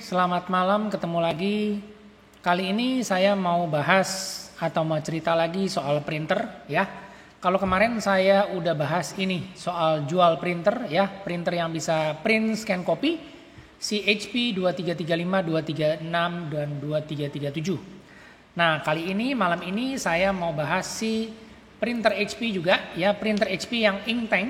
Selamat malam, ketemu lagi. Kali ini saya mau bahas atau mau cerita lagi soal printer ya. Kalau kemarin saya udah bahas ini soal jual printer ya, printer yang bisa print scan copy, si HP 2335, 236 dan 2337. Nah, kali ini malam ini saya mau bahas si printer HP juga ya, printer HP yang ink tank.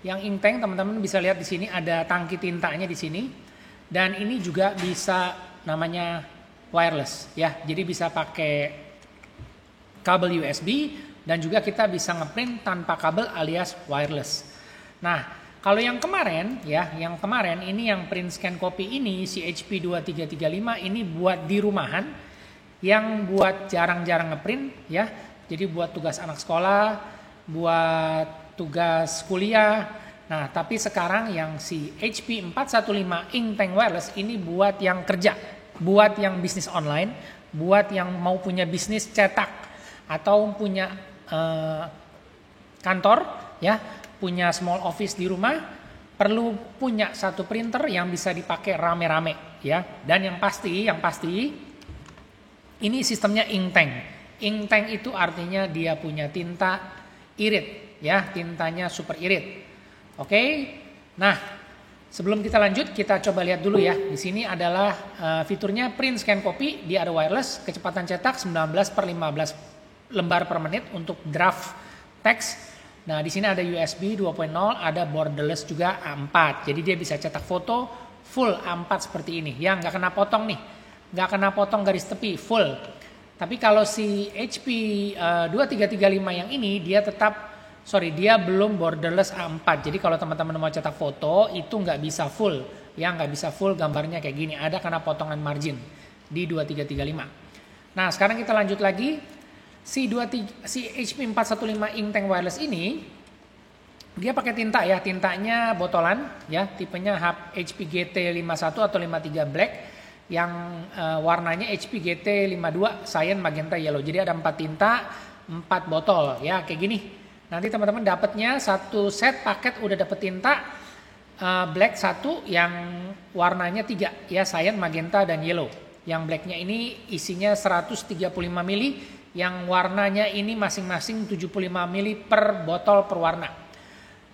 Yang ink tank teman-teman bisa lihat di sini ada tangki tintanya di sini. Dan ini juga bisa namanya wireless ya. Jadi bisa pakai kabel USB dan juga kita bisa ngeprint tanpa kabel alias wireless. Nah, kalau yang kemarin ya, yang kemarin ini yang print scan copy ini si HP 2335 ini buat di rumahan yang buat jarang-jarang ngeprint ya. Jadi buat tugas anak sekolah, buat tugas kuliah. Nah, tapi sekarang yang si HP 415 ink tank wireless ini buat yang kerja, buat yang bisnis online, buat yang mau punya bisnis cetak atau punya kantor ya, punya small office di rumah, perlu punya satu printer yang bisa dipakai rame-rame ya. Dan yang pasti ini sistemnya ink tank. Ink tank itu artinya dia punya tinta irit ya, tintanya super irit. Oke, nah sebelum kita lanjut kita coba lihat dulu ya. Di sini adalah fiturnya print scan copy, dia ada wireless, kecepatan cetak 19/15 lembar per menit untuk draft teks. Nah di sini ada USB 2.0, ada borderless juga A4. Jadi dia bisa cetak foto full A4 seperti ini. Ya nggak kena potong nih, nggak kena potong garis tepi, full. Tapi kalau si HP 2335 yang ini dia belum borderless A4. Jadi kalau teman-teman mau cetak foto itu nggak bisa full. Ya nggak bisa full gambarnya kayak gini. Ada karena potongan margin di 2335. Nah sekarang kita lanjut lagi. Si HP 415 ink tank wireless ini dia pakai tinta ya. Tintanya botolan ya. Tipenya HP GT 51 atau 53 black. Yang warnanya HP GT 52 cyan, magenta, yellow. Jadi ada 4 tinta, 4 botol ya kayak gini. Nanti teman-teman dapatnya satu set paket udah dapet tinta black 1 yang warnanya 3 ya, cyan, magenta dan yellow. Yang blacknya ini isinya 135 ml, yang warnanya ini masing-masing 75 ml per botol per warna.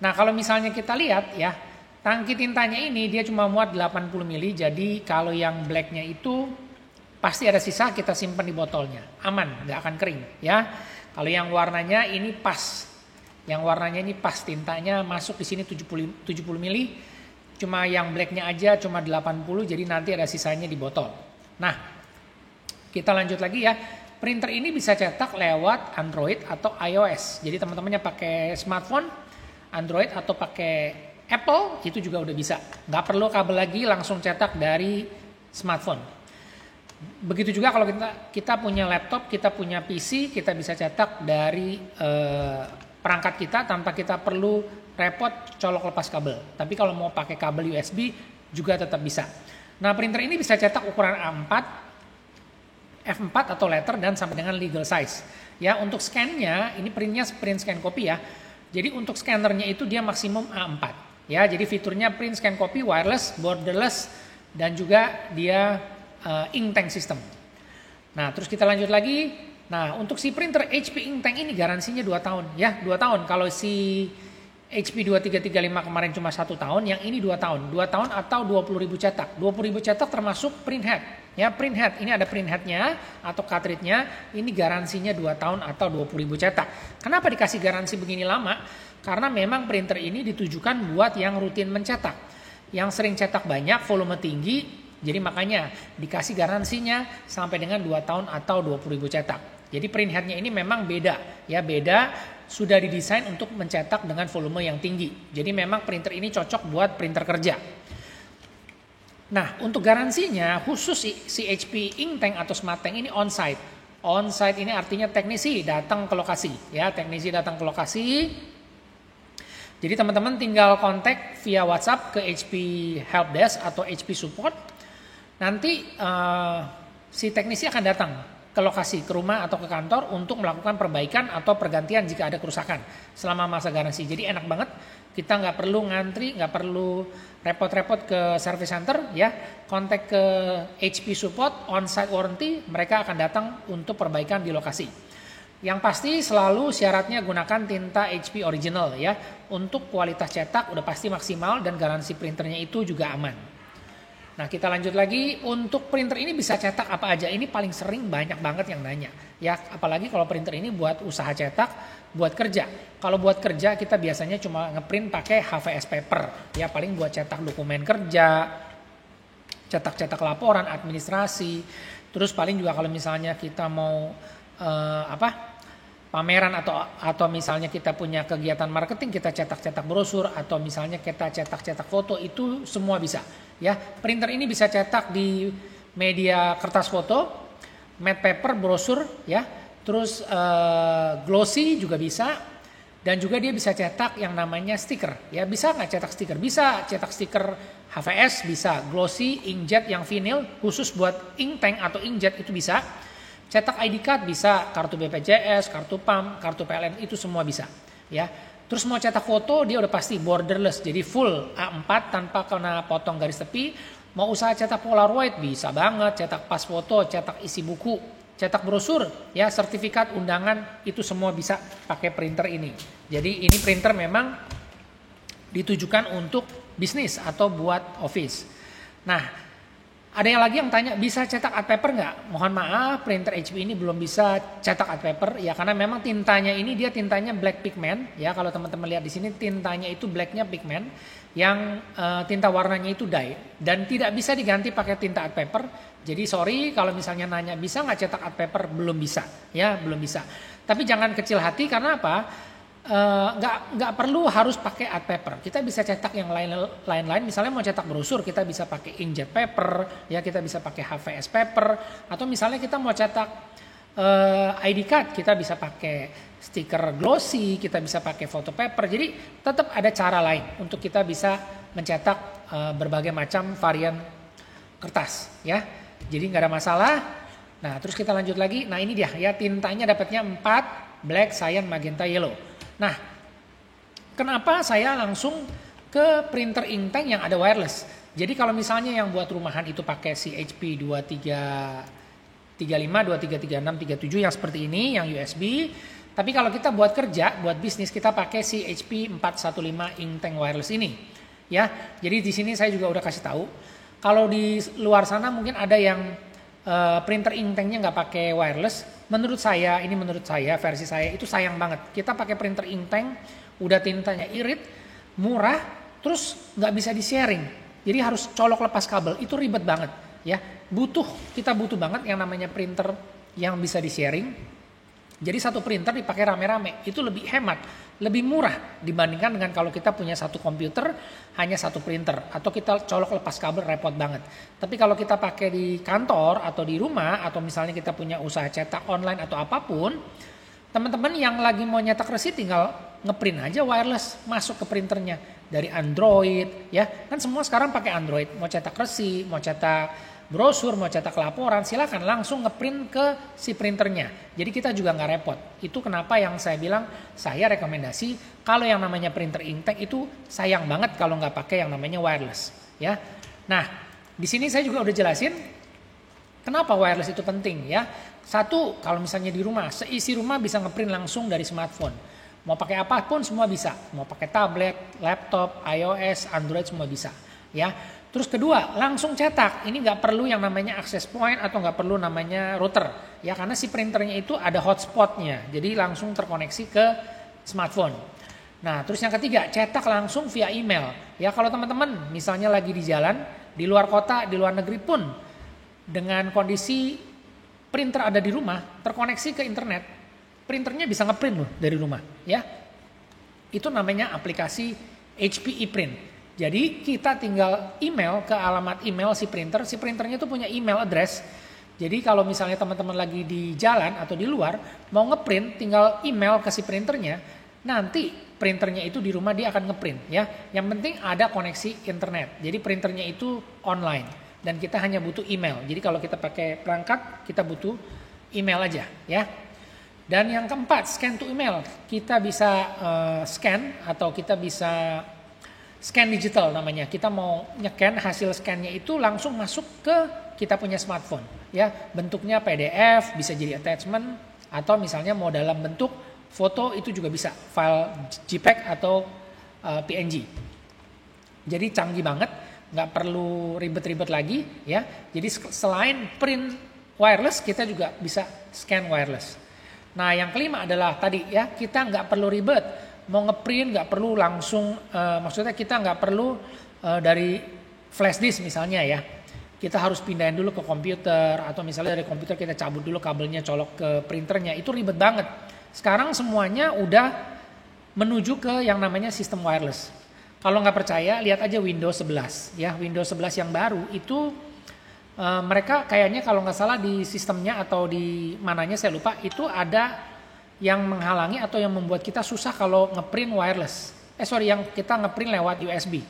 Nah kalau misalnya kita lihat ya, tangki tintanya ini dia cuma muat 80 ml, jadi kalau yang blacknya itu pasti ada sisa, kita simpan di botolnya, aman, nggak akan kering ya. Kalau yang warnanya ini pas. Yang warnanya ini pas, tintanya masuk di sini 70 ml. Cuma yang blacknya aja cuma 80, jadi nanti ada sisanya di botol. Nah, kita lanjut lagi ya. Printer ini bisa cetak lewat Android atau iOS. Jadi teman-temannya pakai smartphone, Android atau pakai Apple itu juga udah bisa. Nggak perlu kabel lagi, langsung cetak dari smartphone. Begitu juga kalau kita punya laptop, kita punya PC, kita bisa cetak dari perangkat kita tanpa kita perlu repot colok lepas kabel. Tapi kalau mau pakai kabel USB juga tetap bisa. Nah printer ini bisa cetak ukuran A4, F4 atau letter dan sampai dengan legal size. Ya untuk scan-nya ini print scan copy ya. Jadi untuk scannernya itu dia maksimum A4. Ya jadi fiturnya print scan copy, wireless, borderless dan juga dia ink tank system. Nah terus kita lanjut lagi. Nah untuk si printer HP ink tank ini garansinya 2 tahun ya, 2 tahun. Kalau si HP 2335 kemarin cuma 1 tahun, yang ini 2 tahun. 2 tahun atau 20.000 cetak. 20.000 cetak termasuk print head. Ya print head, ini ada print headnya atau cartridge-nya, ini garansinya 2 tahun atau 20.000 cetak. Kenapa dikasih garansi begini lama? Karena memang printer ini ditujukan buat yang rutin mencetak. Yang sering cetak banyak, volume tinggi, jadi makanya dikasih garansinya sampai dengan 2 tahun atau 20.000 cetak. Jadi print headnya ini memang beda, ya beda, sudah didesain untuk mencetak dengan volume yang tinggi. Jadi memang printer ini cocok buat printer kerja. Nah untuk garansinya khusus si HP ink tank atau smart tank ini on-site. On-site ini artinya teknisi datang ke lokasi, ya teknisi datang ke lokasi. Jadi teman-teman tinggal kontak via WhatsApp ke HP Helpdesk atau HP Support. Nanti si teknisi akan datang ke lokasi, ke rumah atau ke kantor untuk melakukan perbaikan atau pergantian jika ada kerusakan selama masa garansi. Jadi enak banget, kita nggak perlu ngantri, nggak perlu repot-repot ke service center ya. Kontak ke HP Support on-site warranty, mereka akan datang untuk perbaikan di lokasi. Yang pasti selalu syaratnya gunakan tinta HP original ya. Untuk kualitas cetak udah pasti maksimal dan garansi printernya itu juga aman. Nah kita lanjut lagi, untuk printer ini bisa cetak apa aja? Ini paling sering banyak banget yang nanya. Ya apalagi kalau printer ini buat usaha cetak, buat kerja. Kalau buat kerja kita biasanya cuma ngeprint pakai HVS paper. Ya paling buat cetak dokumen kerja, cetak-cetak laporan, administrasi. Terus paling juga kalau misalnya kita mau pameran atau misalnya kita punya kegiatan marketing, kita cetak-cetak brosur atau misalnya kita cetak-cetak foto, itu semua bisa. Ya, printer ini bisa cetak di media kertas foto, matte paper, brosur, ya, terus glossy juga bisa, dan juga dia bisa cetak yang namanya stiker. Ya, bisa nggak cetak stiker? Bisa cetak stiker HVS, bisa glossy, inkjet yang vinyl khusus buat ink tank atau inkjet itu bisa. Cetak ID card bisa, kartu BPJS, kartu PAM, kartu PLN itu semua bisa. Ya. Terus mau cetak foto dia udah pasti borderless, jadi full A4 tanpa kena potong garis tepi. Mau usaha cetak Polaroid bisa banget, cetak pas foto, cetak isi buku, cetak brosur, ya sertifikat undangan itu semua bisa pakai printer ini. Jadi ini printer memang ditujukan untuk bisnis atau buat office. Nah, ada yang lagi yang tanya, bisa cetak art paper nggak? Mohon maaf, printer HP ini belum bisa cetak art paper ya, karena memang tintanya ini dia tintanya black pigment ya. Kalau teman-teman lihat di sini tintanya itu blacknya pigment, yang tinta warnanya itu dye dan tidak bisa diganti pakai tinta art paper. Jadi sorry kalau misalnya nanya bisa nggak cetak art paper, belum bisa ya, belum bisa. Tapi jangan kecil hati, karena apa? Nggak perlu harus pakai art paper. Kita bisa cetak yang lain-lain. Misalnya mau cetak brosur, kita bisa pakai inkjet paper, ya kita bisa pakai HVS paper, atau misalnya kita mau cetak ID card, kita bisa pakai stiker glossy, kita bisa pakai photo paper. Jadi tetap ada cara lain untuk kita bisa mencetak berbagai macam varian kertas, ya. Jadi nggak ada masalah. Nah, terus kita lanjut lagi. Nah, ini dia ya, tintanya dapatnya 4, black, cyan, magenta, yellow. Nah, kenapa saya langsung ke printer inktank yang ada wireless? Jadi kalau misalnya yang buat rumahan itu pakai si HP 2335, 2336, 37 yang seperti ini, yang USB. Tapi kalau kita buat kerja, buat bisnis, kita pakai si HP 415 inktank wireless ini. Ya, jadi di sini saya juga udah kasih tahu. Kalau di luar sana mungkin ada yang printer inktanknya nggak pakai wireless. Menurut saya versi saya itu sayang banget. Kita pakai printer inktank, udah tintanya irit, murah, terus nggak bisa di sharing. Jadi harus colok lepas kabel, itu ribet banget. Ya, kita butuh banget yang namanya printer yang bisa di sharing. Jadi satu printer dipakai rame-rame, itu lebih hemat, lebih murah dibandingkan dengan kalau kita punya satu komputer hanya satu printer, atau kita colok lepas kabel repot banget. Tapi kalau kita pakai di kantor atau di rumah, atau misalnya kita punya usaha cetak online atau apapun, teman-teman yang lagi mau nyetak resi tinggal ngeprint aja wireless, masuk ke printernya dari Android, ya kan semua sekarang pakai Android. Mau cetak resi, mau cetak brosur, mau cetak laporan, silakan langsung ngeprint ke si printernya. Jadi kita juga nggak repot. Itu kenapa yang saya bilang, saya rekomendasi kalau yang namanya printer inktank itu sayang banget kalau nggak pakai yang namanya wireless. Ya, nah di sini saya juga udah jelasin kenapa wireless itu penting ya. Satu, kalau misalnya di rumah, seisi rumah bisa ngeprint langsung dari smartphone. Mau pakai apapun semua bisa. Mau pakai tablet, laptop, iOS, Android semua bisa. Ya. Terus kedua, langsung cetak. Ini nggak perlu yang namanya access point atau nggak perlu namanya router. Ya, karena si printernya itu ada hotspotnya. Jadi langsung terkoneksi ke smartphone. Nah, terus yang ketiga, cetak langsung via email. Ya, kalau teman-teman misalnya lagi di jalan, di luar kota, di luar negeri pun, dengan kondisi printer ada di rumah, terkoneksi ke internet, printernya bisa ngeprint loh dari rumah. Ya, itu namanya aplikasi HP ePrint. Jadi kita tinggal email ke alamat email si printernya itu punya email address. Jadi kalau misalnya teman-teman lagi di jalan atau di luar, mau ngeprint tinggal email ke si printernya, nanti printernya itu di rumah dia akan ngeprint ya. Yang penting ada koneksi internet. Jadi printernya itu online dan kita hanya butuh email. Jadi kalau kita pakai perangkat, kita butuh email aja ya. Dan yang keempat, scan to email. Kita bisa scan atau kita bisa scan digital namanya. Kita mau nyekan hasil scannya itu langsung masuk ke kita punya smartphone ya. Bentuknya PDF, bisa jadi attachment, atau misalnya mau dalam bentuk foto itu juga bisa, file JPEG atau PNG. Jadi canggih banget, nggak perlu ribet-ribet lagi ya. Jadi selain print wireless, kita juga bisa scan wireless. Nah yang kelima adalah tadi ya, kita nggak perlu ribet, mau ngeprint nggak perlu langsung, maksudnya kita nggak perlu dari flash disk misalnya ya. Kita harus pindahin dulu ke komputer, atau misalnya dari komputer kita cabut dulu kabelnya, colok ke printernya, itu ribet banget. Sekarang semuanya udah menuju ke yang namanya sistem wireless. Kalau nggak percaya, lihat aja Windows 11 ya. Windows 11 yang baru itu mereka kayaknya kalau nggak salah di sistemnya atau di mananya saya lupa, itu ada yang menghalangi atau yang membuat kita susah kalau ngeprint wireless. Yang kita ngeprint lewat USB.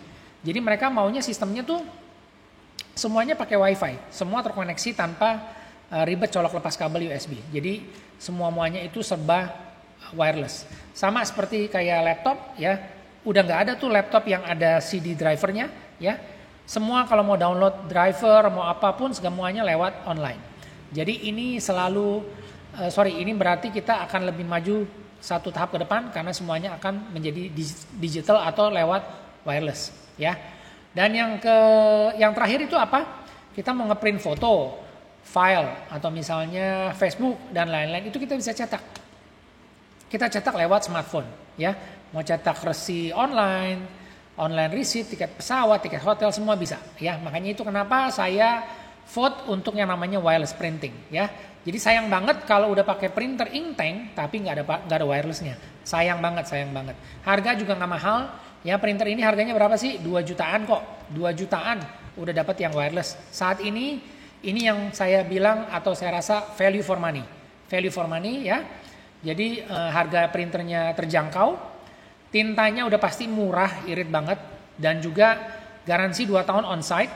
Jadi mereka maunya sistemnya tuh semuanya pakai WiFi, semua terkoneksi tanpa ribet colok lepas kabel USB. Jadi semuanya itu serba wireless. Sama seperti kayak laptop ya, udah nggak ada tuh laptop yang ada CD drivernya ya. Semua kalau mau download driver, mau apapun semuanya lewat online. Jadi ini ini berarti kita akan lebih maju satu tahap ke depan karena semuanya akan menjadi digital atau lewat wireless ya. Dan yang terakhir itu apa? Kita mau ngeprint foto, file atau misalnya Facebook dan lain-lain, itu kita bisa cetak. Kita cetak lewat smartphone ya. Mau cetak resi online receipt, tiket pesawat, tiket hotel, semua bisa ya. Makanya itu kenapa saya vote untuk yang namanya wireless printing ya. Jadi sayang banget kalau udah pakai printer ink tank tapi nggak ada wirelessnya. Sayang banget. Harga juga nggak mahal ya. Printer ini harganya berapa sih? 2 jutaan kok. 2 jutaan udah dapat yang wireless. Saat ini yang saya bilang atau saya rasa value for money. Value for money ya. Jadi harga printernya terjangkau. Tintanya udah pasti murah, irit banget, dan juga garansi 2 tahun on-site.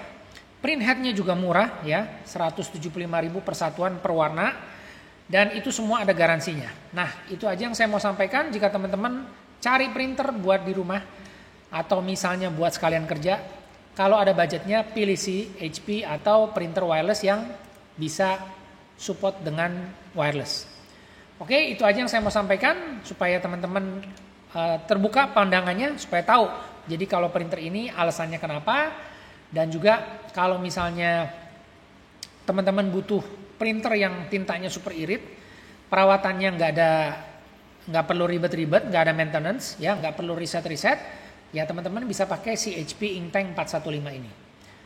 Print headnya juga murah ya, 175.000 per satuan per warna, dan itu semua ada garansinya. Nah itu aja yang saya mau sampaikan. Jika teman-teman cari printer buat di rumah, atau misalnya buat sekalian kerja, kalau ada budgetnya pilih si HP atau printer wireless yang bisa support dengan wireless. Oke, itu aja yang saya mau sampaikan supaya teman-teman terbuka pandangannya supaya tahu. Jadi kalau printer ini alasannya kenapa, dan juga kalau misalnya teman-teman butuh printer yang tintanya super irit, perawatannya nggak perlu ribet-ribet, nggak ada maintenance, ya nggak perlu riset, ya teman-teman bisa pakai si HP Inktank 415 ini.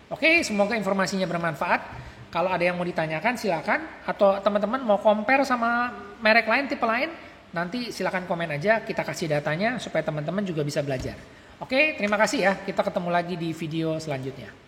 Oke, semoga informasinya bermanfaat. Kalau ada yang mau ditanyakan silakan, atau teman-teman mau compare sama merek lain, tipe lain, nanti silakan komen aja, kita kasih datanya supaya teman-teman juga bisa belajar. Oke, terima kasih ya. Kita ketemu lagi di video selanjutnya.